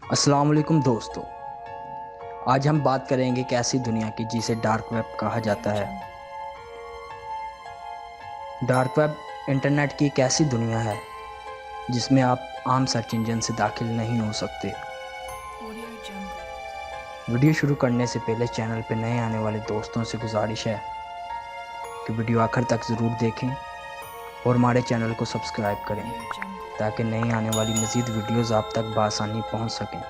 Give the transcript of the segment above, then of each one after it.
अस्सलाम वालेकुम दोस्तों। आज हम बात करेंगे एक ऐसी दुनिया की जिसे डार्क वेब कहा जाता है। डार्क वेब इंटरनेट की एक ऐसी दुनिया है जिसमें आप आम सर्च इंजन से दाखिल नहीं हो सकते। वीडियो शुरू करने से पहले चैनल पर नए आने वाले दोस्तों से गुजारिश है कि वीडियो आखिर तक ज़रूर देखें और हमारे चैनल को सब्सक्राइब करें ताकि नई आने वाली मज़ीद वीडियोज़ आप तक बआसानी पहुंच सकें।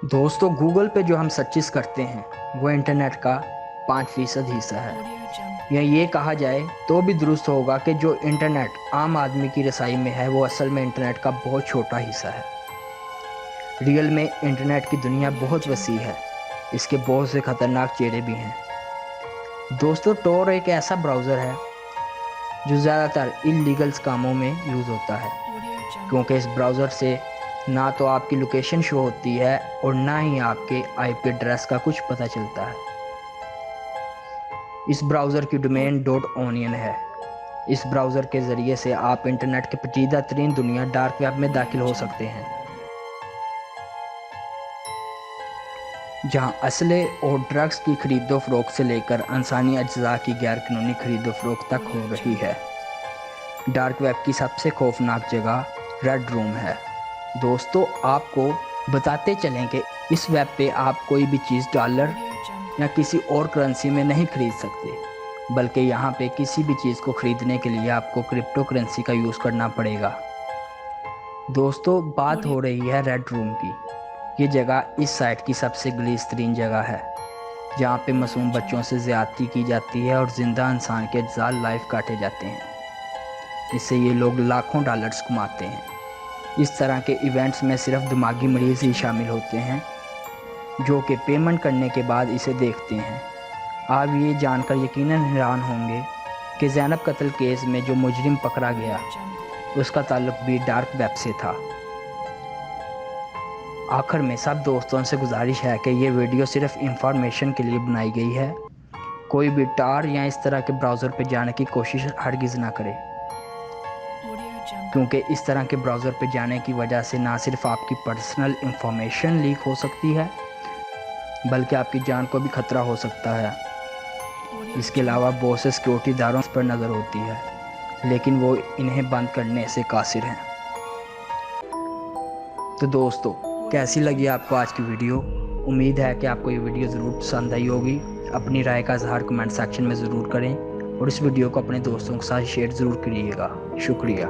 दोस्तों, गूगल पे जो हम सर्चिस करते हैं वो इंटरनेट का 5% हिस्सा है। या ये कहा जाए तो भी दुरुस्त होगा कि जो इंटरनेट आम आदमी की रसाई में है वो असल में इंटरनेट का बहुत छोटा हिस्सा है। रियल में इंटरनेट की दुनिया बहुत वसी है, इसके बहुत से ख़तरनाक चेहरे भी हैं। दोस्तों, टोर एक ऐसा ब्राउज़र है जो ज़्यादातर इल्लीगल्स कामों में यूज़ होता है, क्योंकि इस ब्राउज़र से ना तो आपकी लोकेशन शो होती है और ना ही आपके आईपी एड्रेस का कुछ पता चलता है। इस ब्राउज़र की डोमेन .onion है। इस ब्राउज़र के ज़रिए से आप इंटरनेट के पेचीदा तरीन दुनिया डार्क वेब में दाखिल हो सकते हैं, जहां असले और ड्रग्स की खरीदो फरोख्त से लेकर इंसानी अज्जा की गैर कानूनी खरीदो फरोख्त तक हो रही है। डार्क वेब की सबसे खौफनाक जगह रेड रूम है। दोस्तों, आपको बताते चलें कि इस वेब पे आप कोई भी चीज़ डॉलर या किसी और करेंसी में नहीं खरीद सकते, बल्कि यहाँ पे किसी भी चीज़ को खरीदने के लिए आपको क्रिप्टो करेंसी का यूज़ करना पड़ेगा। दोस्तों, बात हो रही है रेड रूम की। ये जगह इस साइट की सबसे गलीज़ तरीन जगह है, जहाँ पे मासूम बच्चों से ज़्यादती की जाती है और ज़िंदा इंसान के अज्जा लाइफ काटे जाते हैं। इससे ये लोग लाखों डॉलर्स कमाते हैं। इस तरह के इवेंट्स में सिर्फ दिमागी मरीज़ ही शामिल होते हैं, जो कि पेमेंट करने के बाद इसे देखते हैं। आप ये जानकर यकीनन हैरान होंगे कि ज़ैनब कत्ल केस में जो मुजरिम पकड़ा गया उसका ताल्लुक भी डार्क वेब से था। आखिर में सब दोस्तों से गुजारिश है कि ये वीडियो सिर्फ इंफॉर्मेशन के लिए बनाई गई है। कोई भी टार या इस तरह के ब्राउज़र पर जाने की कोशिश हरगिज़ ना करे, क्योंकि इस तरह के ब्राउज़र पर जाने की वजह से ना सिर्फ आपकी पर्सनल इंफॉर्मेशन लीक हो सकती है, बल्कि आपकी जान को भी खतरा हो सकता है। इसके अलावा बहुत से सिक्योरिटी इदारों पर नज़र होती है, लेकिन वो इन्हें बंद करने से कासिर हैं। तो दोस्तों, कैसी लगी आपको आज की वीडियो? उम्मीद है कि आपको ये वीडियो ज़रूर पसंद आई होगी। अपनी राय का इज़हार कमेंट सेक्शन में ज़रूर करें और इस वीडियो को अपने दोस्तों के साथ शेयर ज़रूर करिएगा। शुक्रिया।